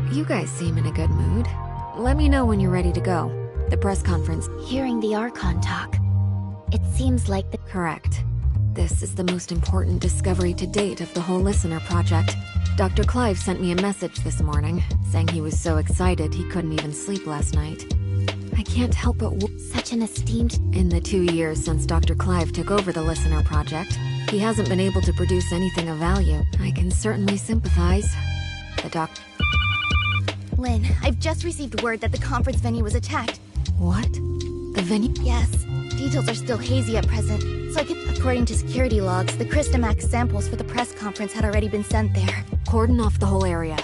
You guys seem in a good mood. Let me know when you're ready to go. The press conference. Hearing the Archon talk, it seems like the— Correct. This is the most important discovery to date of the whole Listener project. Dr. Clive sent me a message this morning, saying he was so excited he couldn't even sleep last night. I can't help but such an esteemed— In the 2 years since Dr. Clive took over the Listener project, he hasn't been able to produce anything of value. I can certainly sympathize. The doc— Lynn, I've just received word that the conference venue was attacked. What? The venue? Yes. Details are still hazy at present, so according to security logs, the Crystamax samples for the press conference had already been sent there. Cordon off the whole area.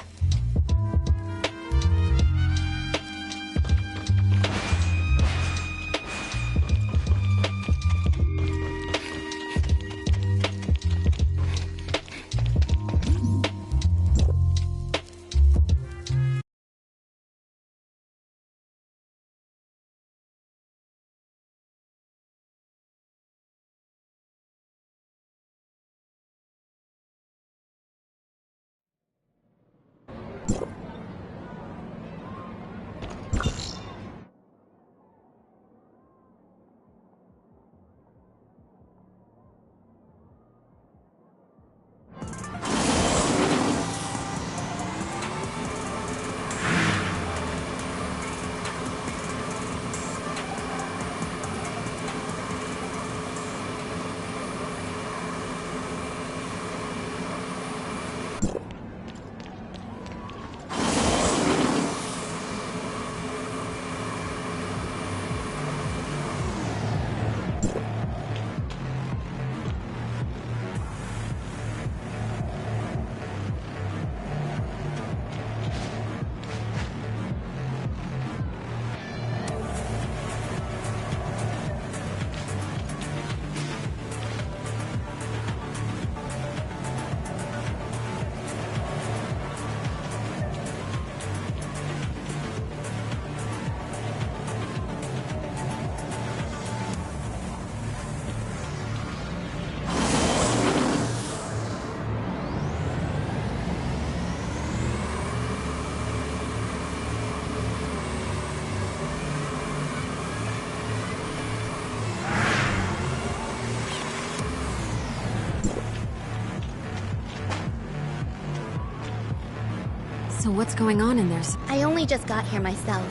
So what's going on in there? I only just got here myself.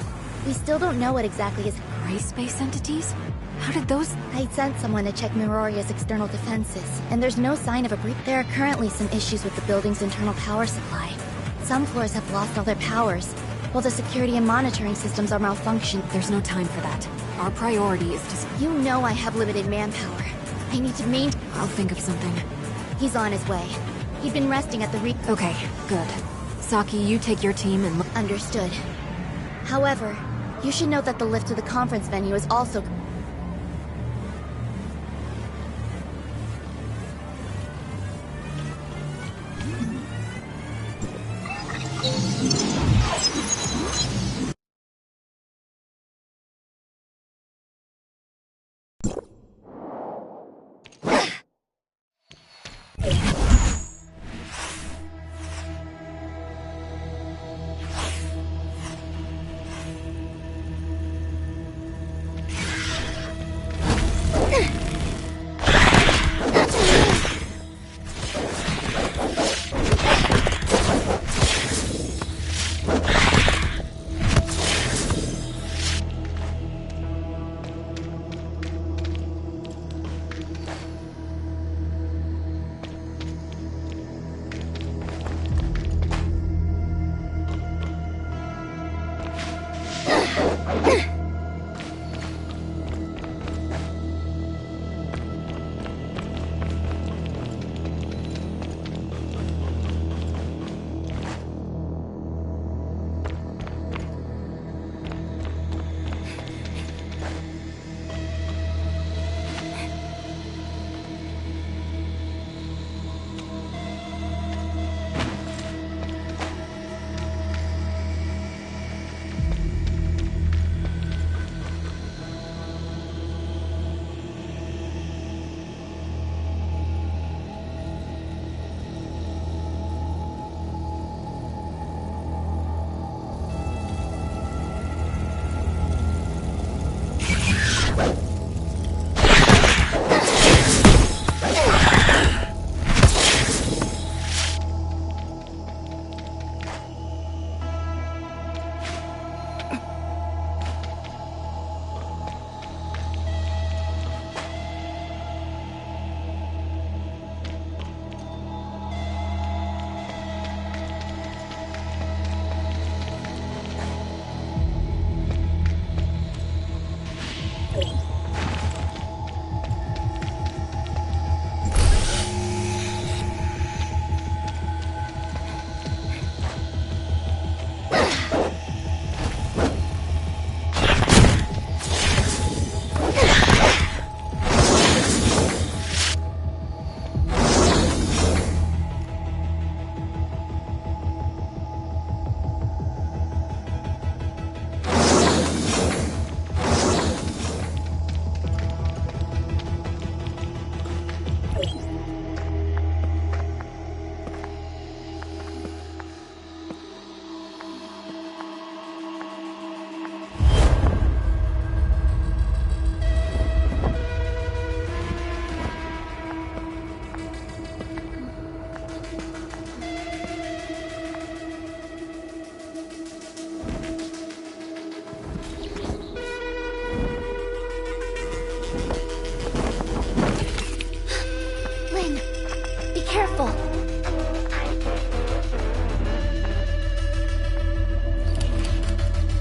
We still don't know what exactly is— Gray space entities? How did those— I sent someone to check Miroria's external defenses, and there's no sign of a breach. There are currently some issues with the building's internal power supply. Some floors have lost all their powers, while the security and monitoring systems are malfunctioning. There's no time for that. Our priority is to— You know I have limited manpower. I need to maintain— I'll think of something. He's on his way. He'd been resting at the Okay, good. Saki, you take your team and look— Understood. However, you should note that the lift to the conference venue is also—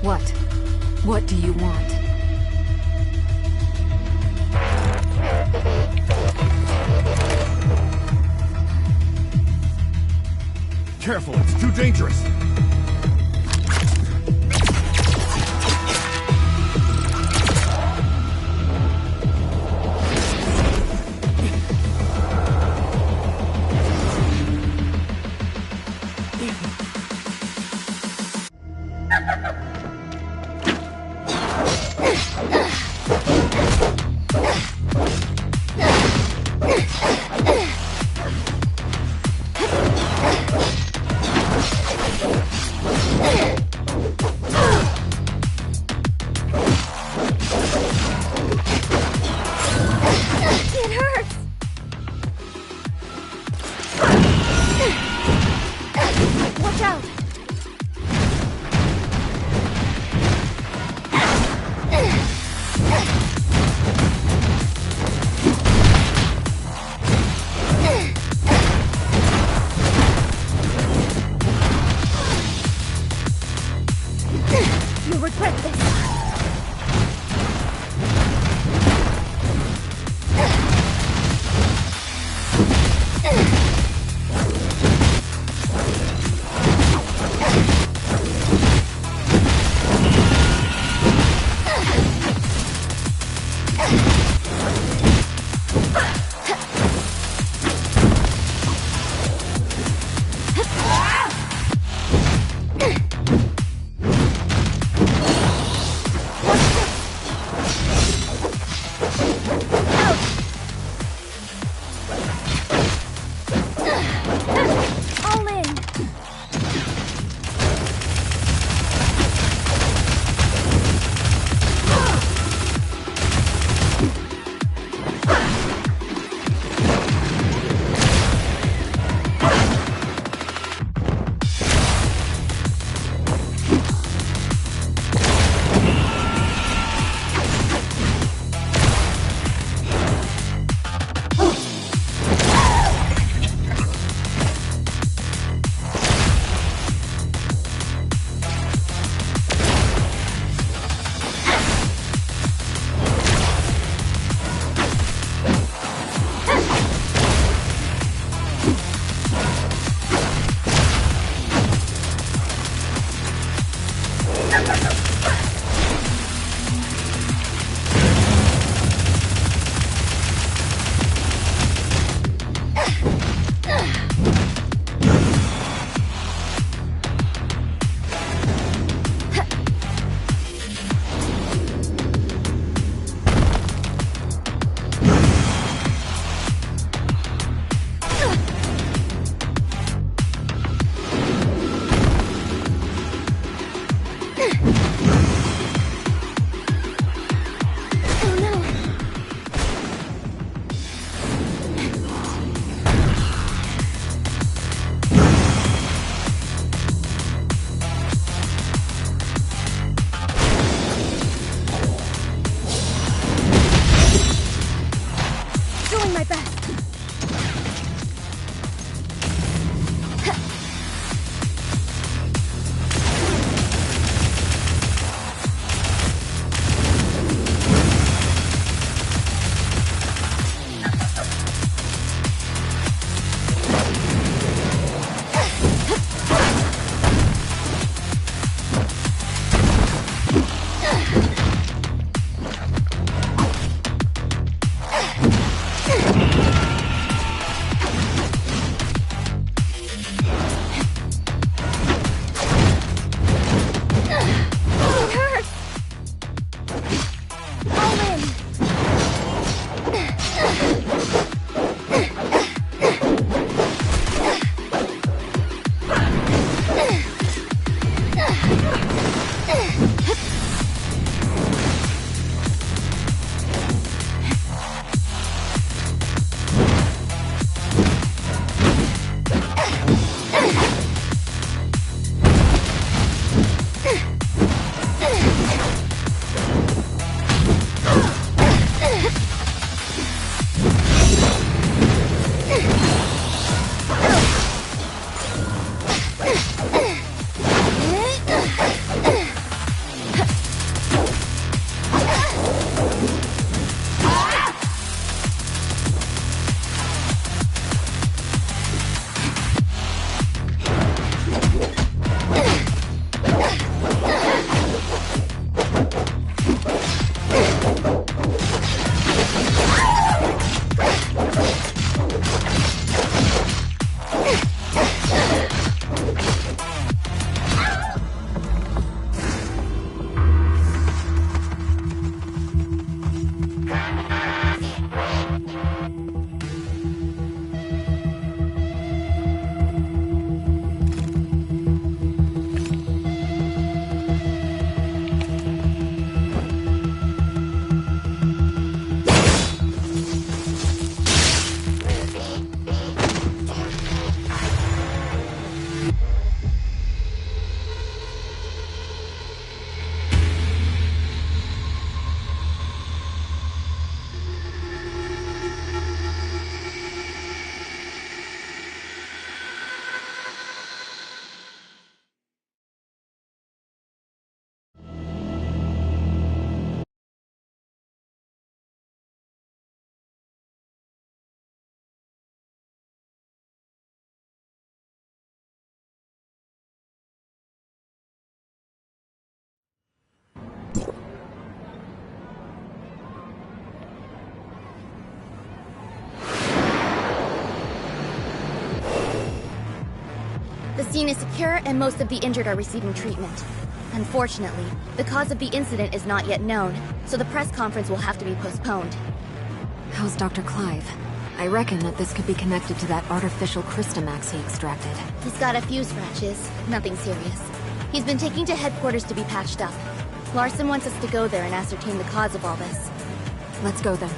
What? What do you want? Careful, it's too dangerous! scene is secure and most of the injured are receiving treatment. Unfortunately, the cause of the incident is not yet known, so the press conference will have to be postponed. How's Dr. Clive? I reckon that this could be connected to that artificial Crystamax he extracted. He's got a few scratches, nothing serious. He's been taken to headquarters to be patched up. Larson wants us to go there and ascertain the cause of all this. Let's go then.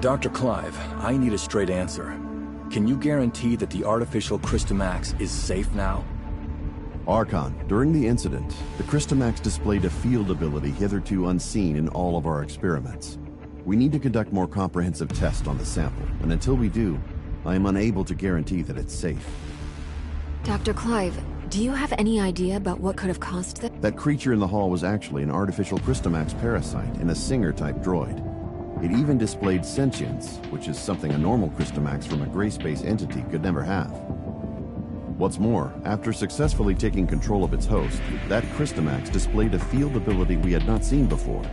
Dr. Clive, I need a straight answer. Can you guarantee that the artificial Crystamax is safe now? Archon, during the incident, the Crystamax displayed a field ability hitherto unseen in all of our experiments. We need to conduct more comprehensive tests on the sample, and until we do, I am unable to guarantee that it's safe. Dr. Clive, do you have any idea about what could have caused this? That creature in the hall was actually an artificial Crystamax parasite in a Singer-type droid. It even displayed sentience, which is something a normal Crystamax from a gray space entity could never have. What's more, after successfully taking control of its host, that Crystamax displayed a field ability we had not seen before.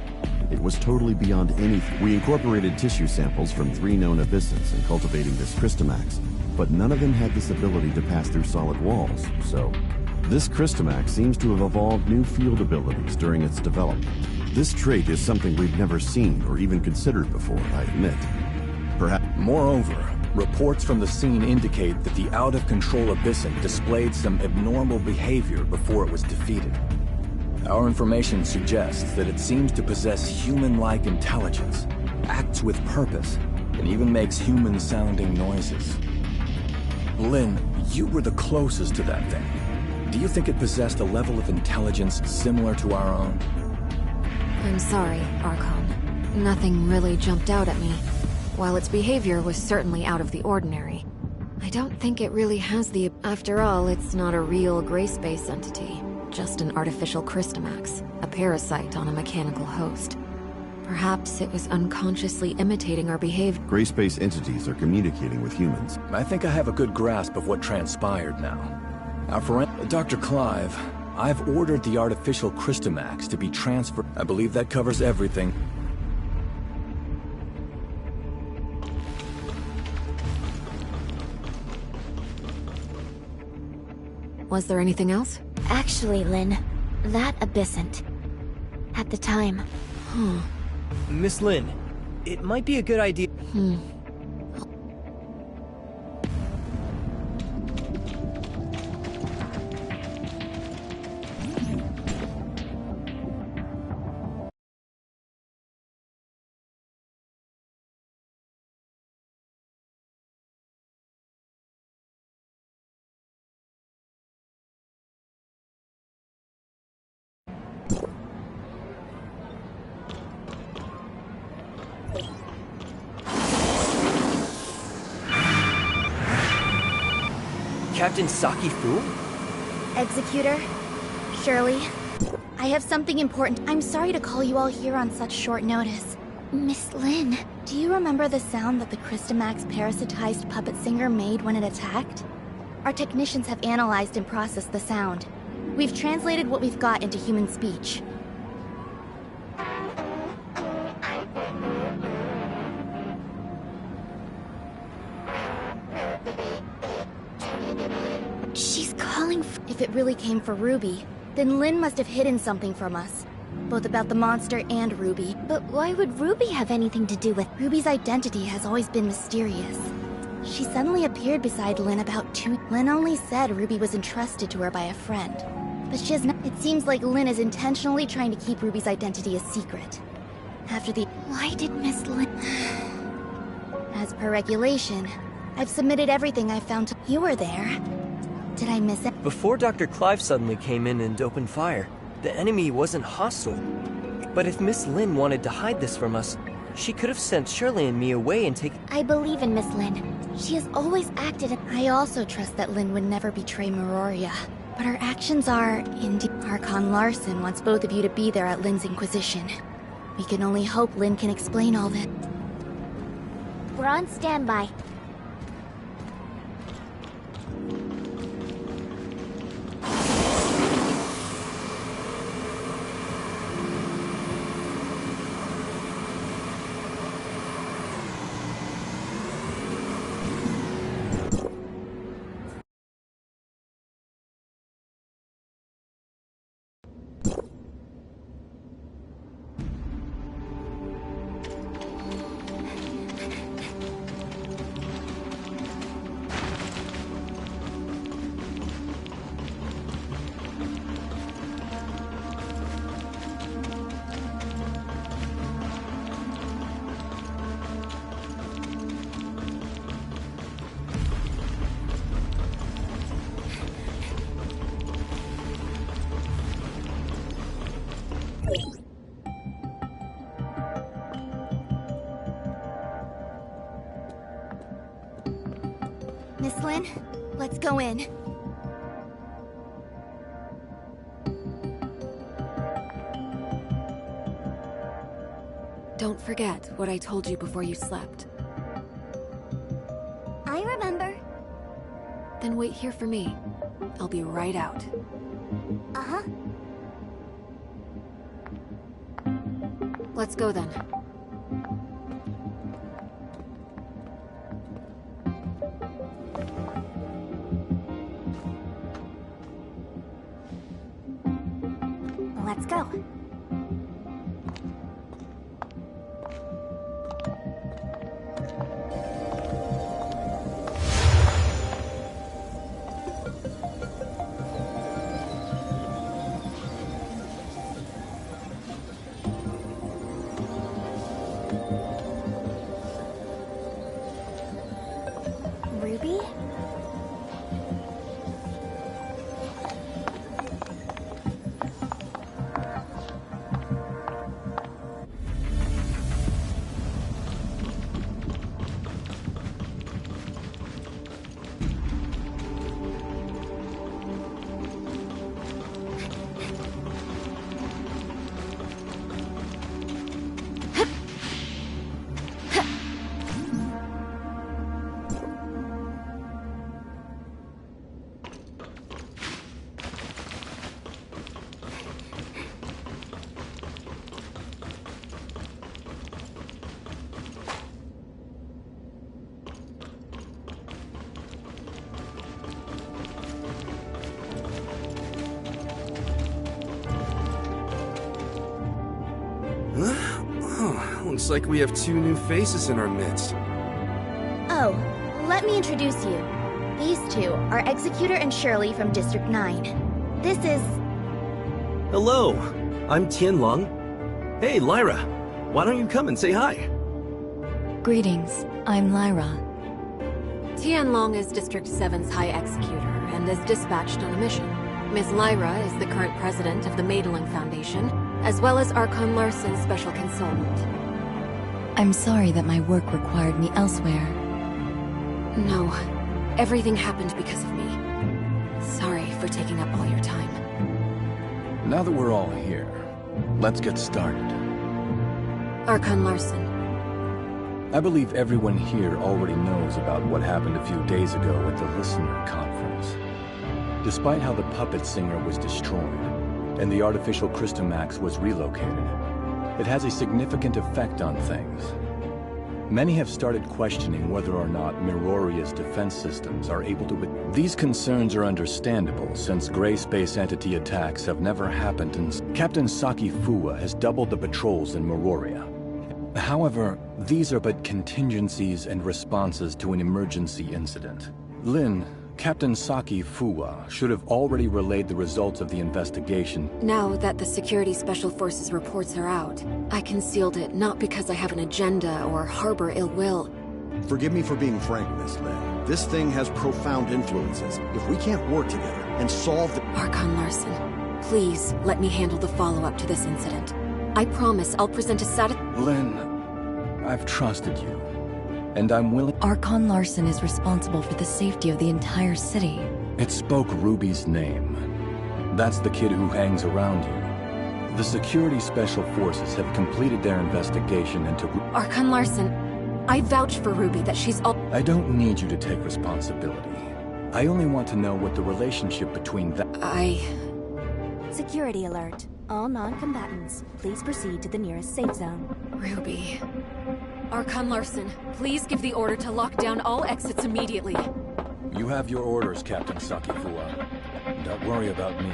It was totally beyond anything. We incorporated tissue samples from 3 known abyssins in cultivating this Crystamax, but none of them had this ability to pass through solid walls, so... This Crystamax seems to have evolved new field abilities during its development. This trait is something we've never seen or even considered before, I admit. Perhaps... Moreover, reports from the scene indicate that the out-of-control Abyssin displayed some abnormal behavior before it was defeated. Our information suggests that it seems to possess human-like intelligence, acts with purpose, and even makes human-sounding noises. Lynn, you were the closest to that thing. Do you think it possessed a level of intelligence similar to our own? I'm sorry, Archon. Nothing really jumped out at me. While its behavior was certainly out of the ordinary, I don't think it really has the... After all, it's not a real gray space entity, just an artificial Crystamax, a parasite on a mechanical host. Perhaps it was unconsciously imitating our behavior. Gray space entities are communicating with humans. I think I have a good grasp of what transpired now. Dr. Clive, I've ordered the artificial Crystamax to be transferred. I believe that covers everything. Was there anything else? Actually, Lynn, that abyssant. At the time. Miss Lynn, it might be a good idea. Captain Saki Fu? Executor? Shirley? I have something important. I'm sorry to call you all here on such short notice. Miss Lynn, do you remember the sound that the Crystamax parasitized puppet singer made when it attacked? Our technicians have analyzed and processed the sound. We've translated what we've got into human speech. She's calling If it really came for Ruby, then Lynn must have hidden something from us. Both about the monster and Ruby. But why would Ruby have anything to do with... Ruby's identity has always been mysterious. She suddenly appeared beside Lynn about 2... Lynn only said Ruby was entrusted to her by a friend. But she has not... It seems like Lynn is intentionally trying to keep Ruby's identity a secret. After the... Why did Miss Lynn... As per regulation, I've submitted everything I found to... You were there. Did I miss it? Before Dr. Clive suddenly came in and opened fire, the enemy wasn't hostile. But if Miss Lynn wanted to hide this from us, she could have sent Shirley and me away and taken... I believe in Miss Lynn. She has always acted... I also trust that Lynn would never betray Meroria. But her actions are... Indeed... Archon Larson wants both of you to be there at Lynn's Inquisition. We can only hope Lynn can explain all this. We're on standby. Miss Lynn, let's go in. Don't forget what I told you before you slept. I remember. Then wait here for me. I'll be right out. Uh-huh. Let's go then. Let's go. Ruby? Looks like we have two new faces in our midst. Oh, let me introduce you. These two are Executor and Shirley from District 9. This is... Hello, I'm Tianlong. Hey, Lyra, why don't you come and say hi? Greetings, I'm Lyra. Tianlong is District 7's High Executor and is dispatched on a mission. Ms. Lyra is the current president of the Madeling Foundation, as well as Archon Larson's special consultant. I'm sorry that my work required me elsewhere. No, everything happened because of me. Sorry for taking up all your time. Now that we're all here, let's get started. Archon Larson. I believe everyone here already knows about what happened a few days ago at the Listener Conference. Despite how the puppet singer was destroyed, and the artificial Crystamax was relocated, it has a significant effect on things. Many have started questioning whether or not Miroria's defense systems are able to... These concerns are understandable, since gray space entity attacks have never happened, and Captain Saki Fuwa has doubled the patrols in Miroria. However, these are but contingencies and responses to an emergency incident. Lin, Captain Saki Fuwa should have already relayed the results of the investigation. Now that the Security Special Forces reports are out, I concealed it not because I have an agenda or harbor ill will. Forgive me for being frank, Miss Lin. This thing has profound influences. If we can't work together and solve the... Archon Larson, please let me handle the follow-up to this incident. I promise I'll present a Lin, I've trusted you, and I'm willing... Archon Larson is responsible for the safety of the entire city. It spoke Ruby's name. That's the kid who hangs around you. The Security Special Forces have completed their investigation into... Archon Larson, I vouch for Ruby that she's all... I don't need you to take responsibility. I only want to know what the relationship between Security alert. All non-combatants, please proceed to the nearest safe zone. Ruby. Archon Larson, please give the order to lock down all exits immediately. You have your orders, Captain Saki Fuwa. Don't worry about me.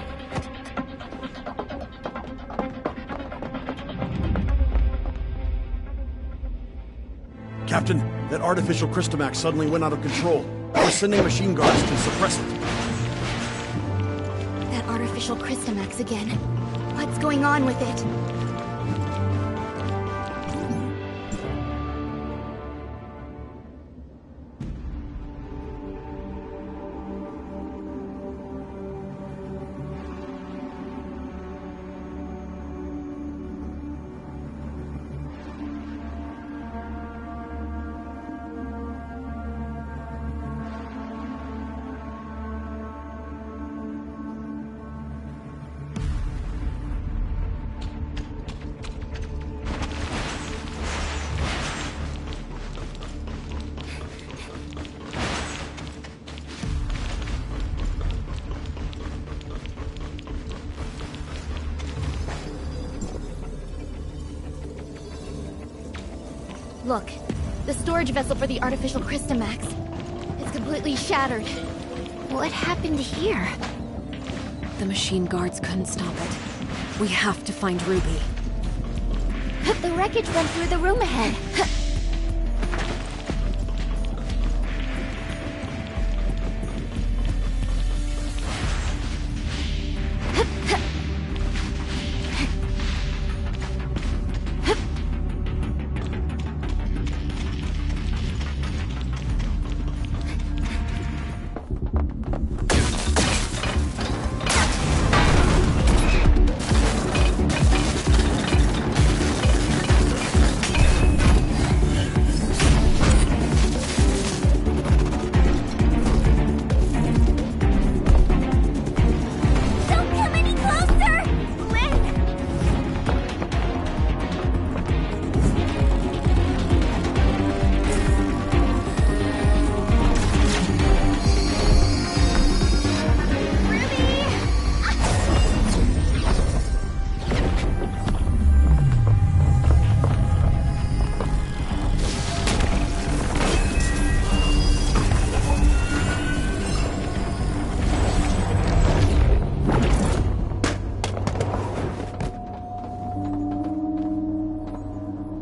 Captain, that artificial Crystamax suddenly went out of control. We're sending machine guards to suppress it. That artificial Crystamax again. What's going on with it? Look, the storage vessel for the artificial Crystamax. It's completely shattered. What happened here? The machine guards couldn't stop it. We have to find Ruby. The wreckage went through the room ahead.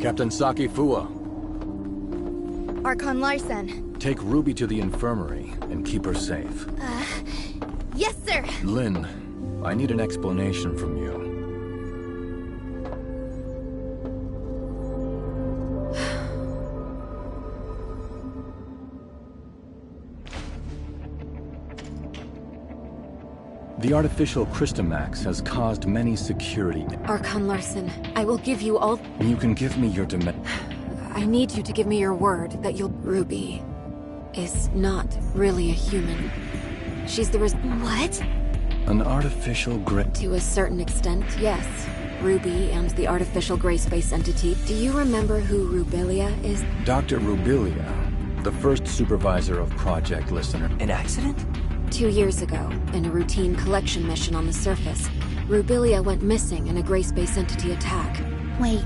Captain Saki Fua, Archon Larsen. take Ruby to the infirmary and keep her safe. Yes, sir! Lynn, I need an explanation from you. The artificial Crystamax has caused many security. Archon Larsen, I will give you all... You can give me your I need you to give me your word that you'll... Ruby is not really a human. She's the What? An artificial gray... To a certain extent, yes. Ruby and the artificial gray space entity. Do you remember who Rubilia is? Dr. Rubilia, the first supervisor of Project Listener. An accident? 2 years ago, in a routine collection mission on the surface, Rubilia went missing in a gray space entity attack. Wait,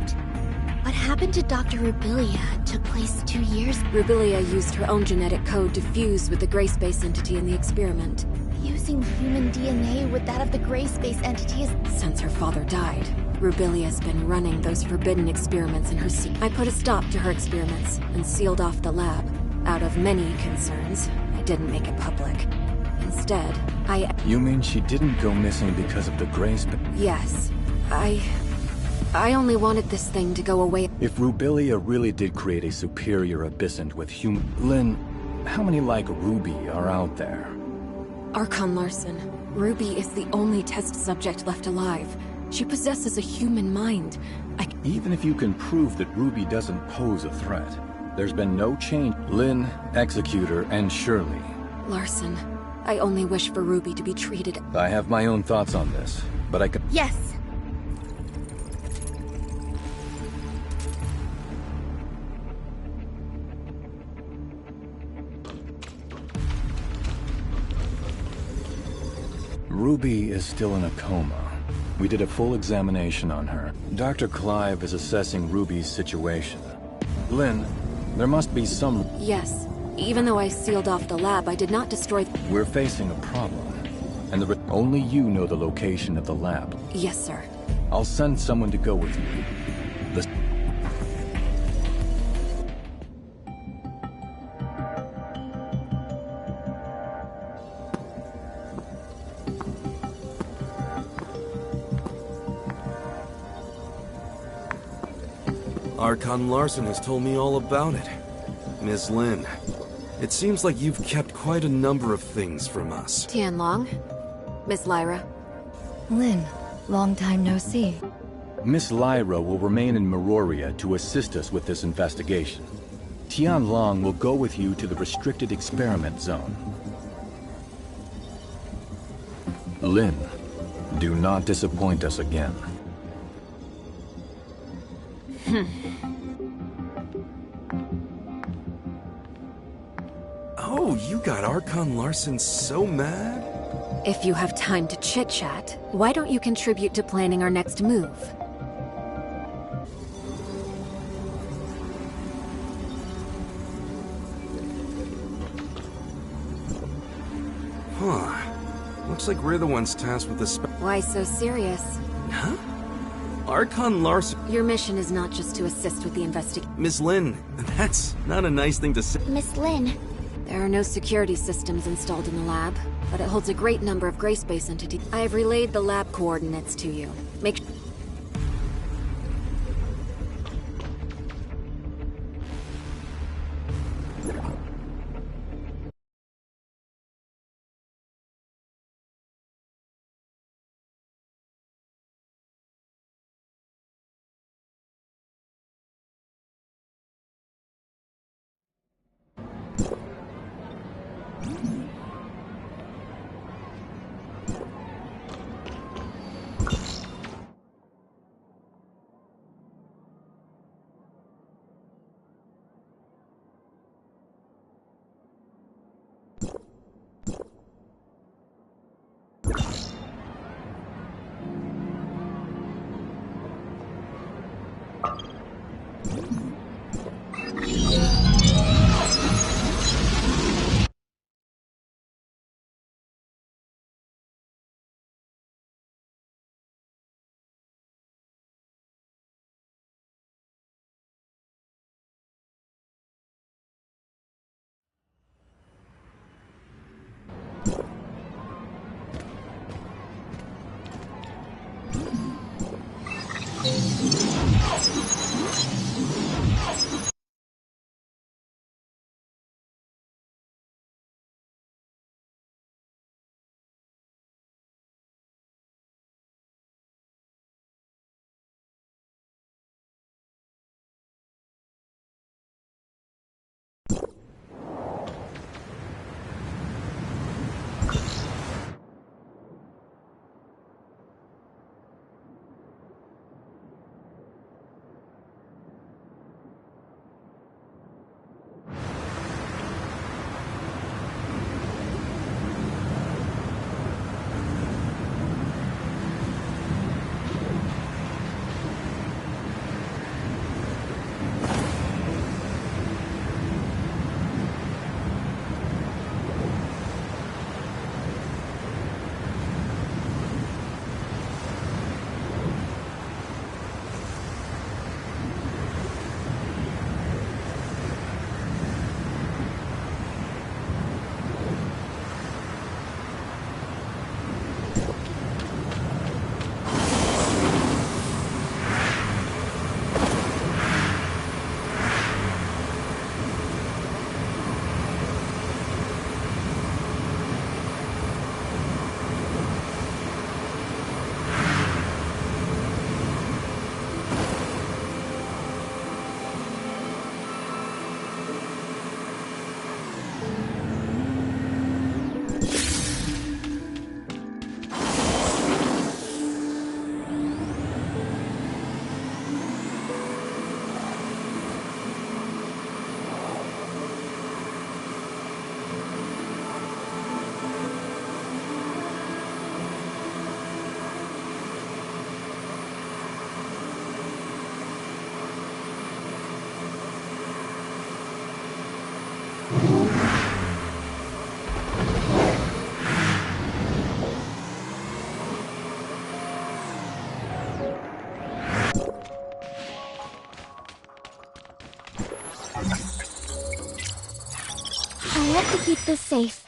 what happened to Dr. Rubilia took place 2 years? Rubilia used her own genetic code to fuse with the gray space entity in the experiment. Using human DNA with that of the gray space entity is... Since her father died, Rubilia's been running those forbidden experiments in her secret. I put a stop to her experiments and sealed off the lab. Out of many concerns, I didn't make it public. Instead, You mean she didn't go missing because of the gray space? Yes. I only wanted this thing to go away. If Rubilia really did create a superior abyssant with human... Lynn, how many like Ruby are out there? Archon Larsen, Ruby is the only test subject left alive. She possesses a human mind. Even if you can prove that Ruby doesn't pose a threat, there's been no change. Lynn, Executor, and Shirley. Larsen, I only wish for Ruby to be treated... I have my own thoughts on this, but I could... Yes! Ruby is still in a coma. We did a full examination on her. Dr. Clive is assessing Ruby's situation. Lynn, there must be some... Yes. Even though I sealed off the lab, I did not destroy... We're facing a problem. And only you know the location of the lab. Yes, sir. I'll send someone to go with you. Archon Larsen has told me all about it. Ms. Lin, it seems like you've kept quite a number of things from us. Tianlong, Miss Lyra. Lin, long time no see. Miss Lyra will remain in Meroria to assist us with this investigation. Tianlong will go with you to the restricted experiment zone. Lin, do not disappoint us again. Oh, you got Archon Larsen so mad? If you have time to chit-chat, why don't you contribute to planning our next move? Huh. Looks like we're the ones tasked with this. Why so serious? Huh? Archon Larsen. Your mission is not just to assist with the investigation. Miss Lin, that's not a nice thing to say. Miss Lin. There are no security systems installed in the lab, but it holds a great number of gray space entities. I have relayed the lab coordinates to you. Make have to keep this safe.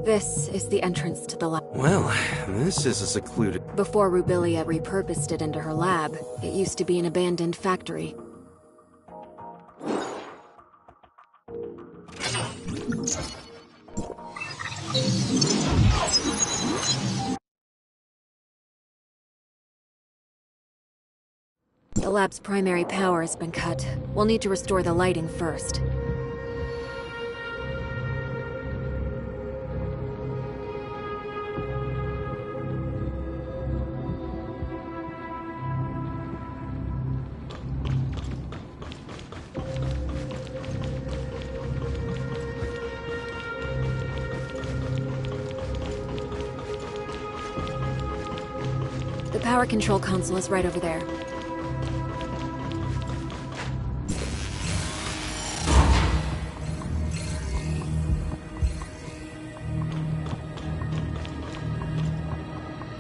This is the entrance to the lab. Well, this is a secluded... Before Rubilia repurposed it into her lab, it used to be an abandoned factory. The lab's primary power has been cut. We'll need to restore the lighting first. The power control console is right over there.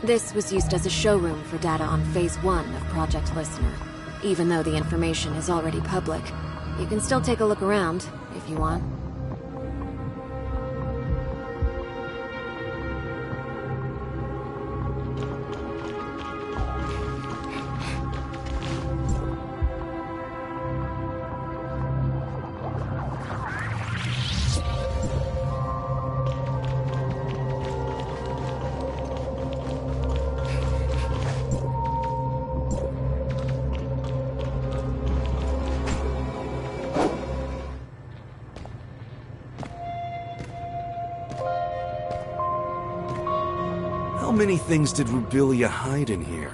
This was used as a showroom for data on Phase 1 of Project Listener. Even though the information is already public, you can still take a look around, if you want. How many things did Rubilia hide in here?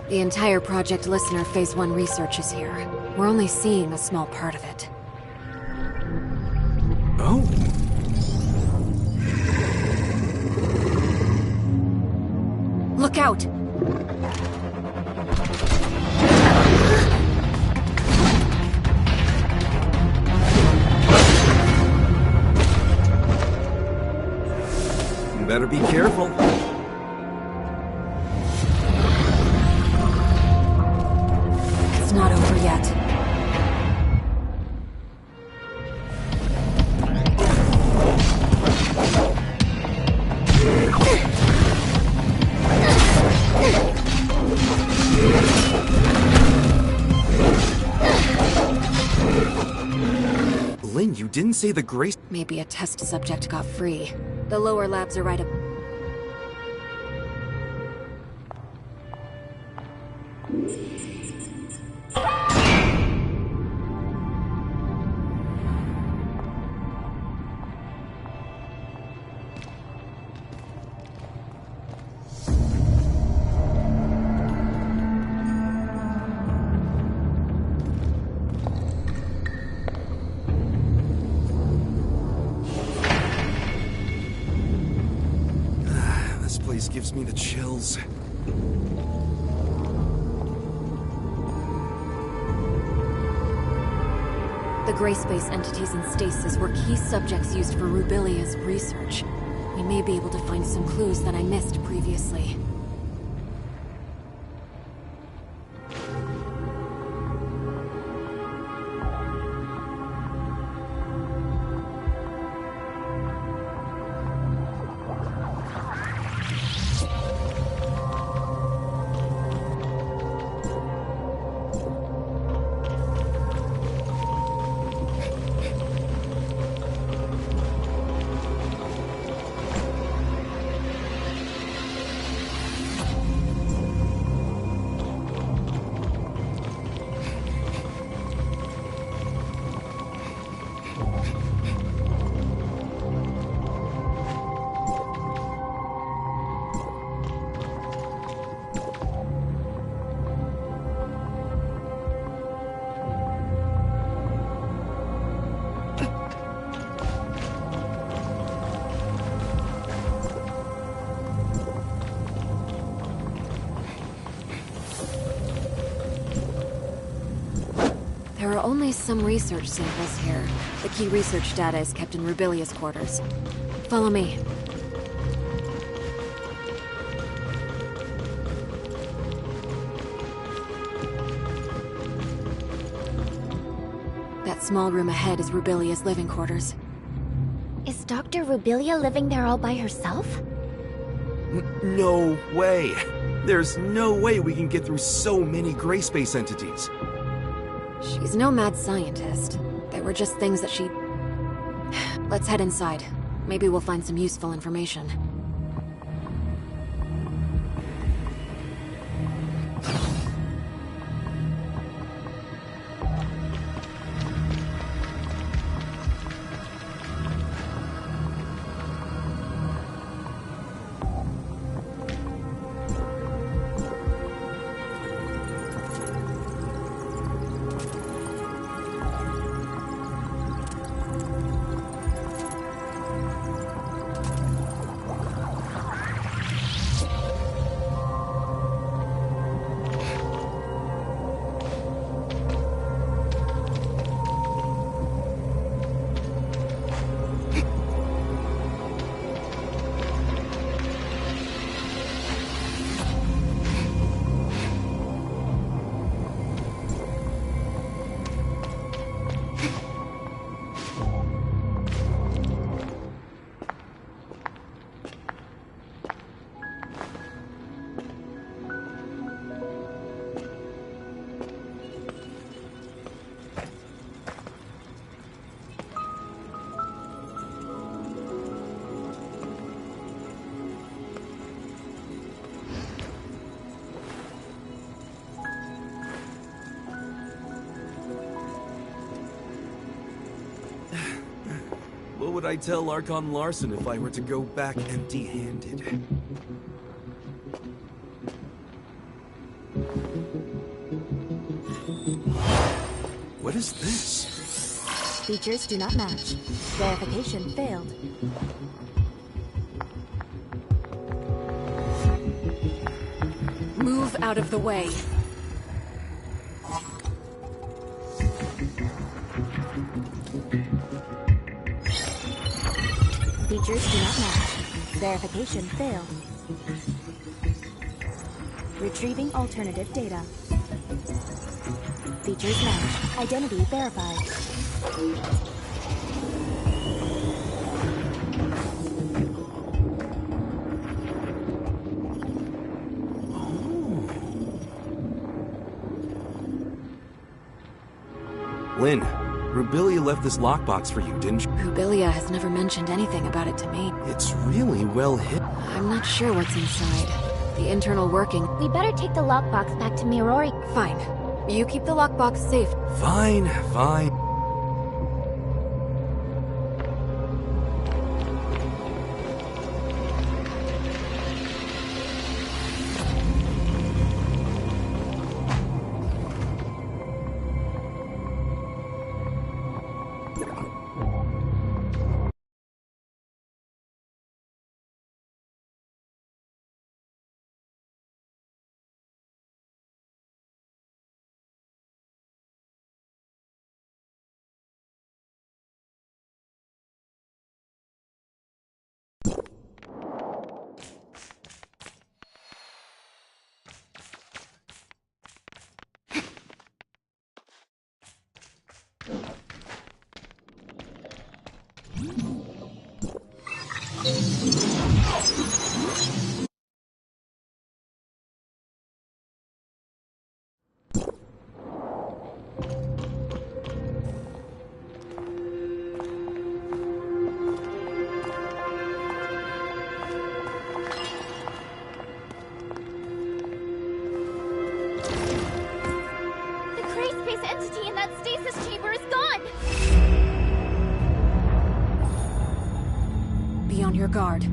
The entire Project Listener Phase 1 research is here. We're only seeing a small part of it. Oh. Look out! Better be careful. It's not over yet. Lynn, you didn't say the Grace... Maybe a test subject got free. The lower labs are right up... This place gives me the chills. The gray space entities in stasis were key subjects used for Rubilia's research. We may be able to find some clues that I missed previously. There are only some research samples here. The key research data is kept in Rubilia's quarters. Follow me. That small room ahead is Rubilia's living quarters. Is Dr. Rubilia living there all by herself? No way! There's no way we can get through so many gray space entities. She's no mad scientist. They were just things that she... Let's head inside. Maybe we'll find some useful information. What would I tell Archon Larson if I were to go back empty-handed? What is this? Features do not match. Verification failed. Move out of the way. Features do not match. Verification failed. Retrieving alternative data. Features match. Identity verified. Lynn, Rubilia left this lockbox for you, didn't she? Rubilia has never mentioned anything about it to me. It's really well hidden. I'm not sure what's inside. The internal working... We better take the lockbox back to Mirori. Fine. You keep the lockbox safe. Fine, fine. Entity in that stasis chamber is gone! Be on your guard.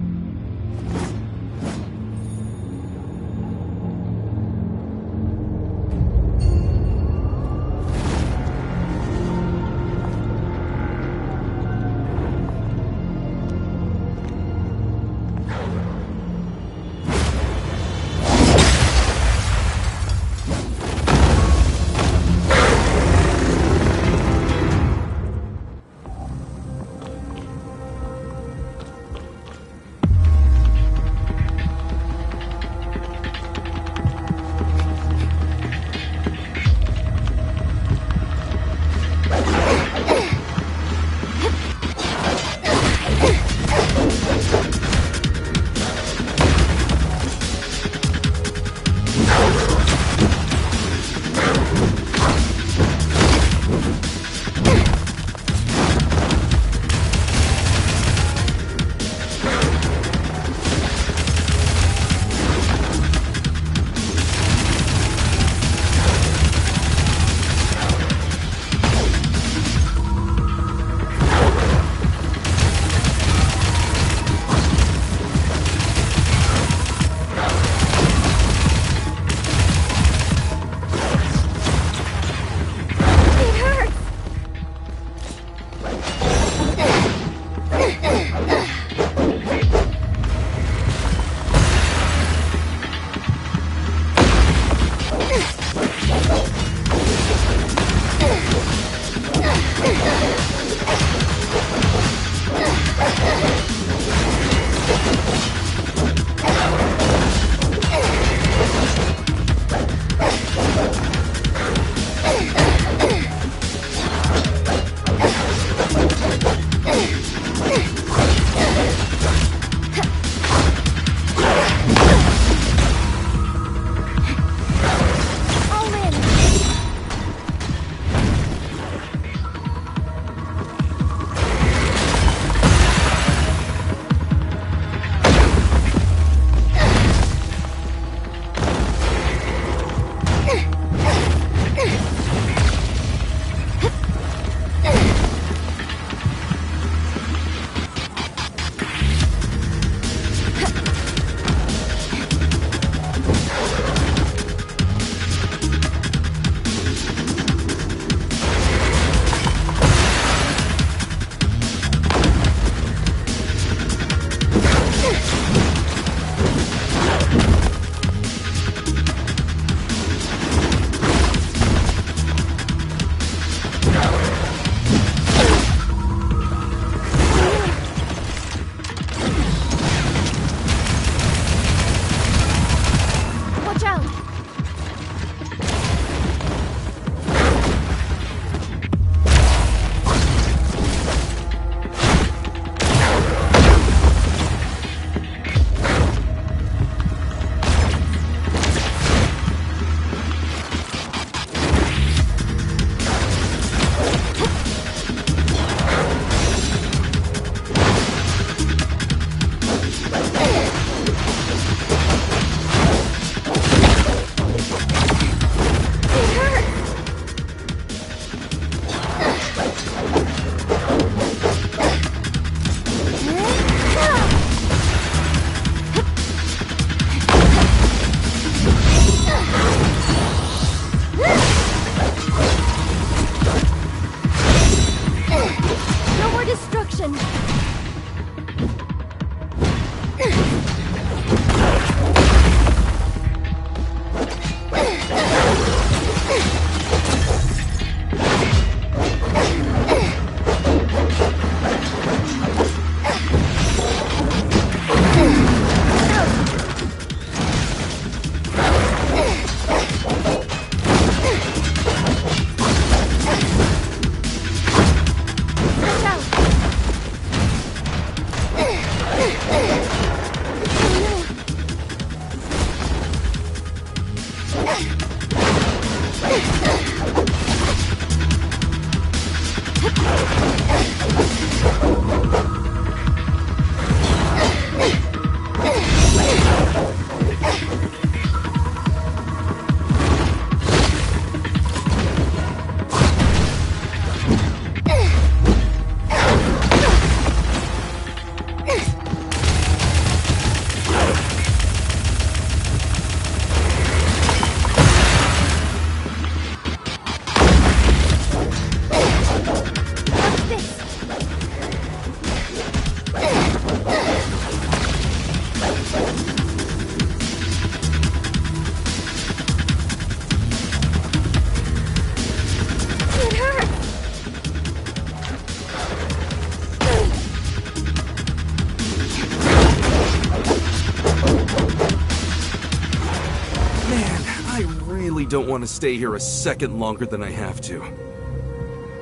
Don't want to stay here a second longer than I have to.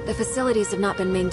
The facilities have not been maintained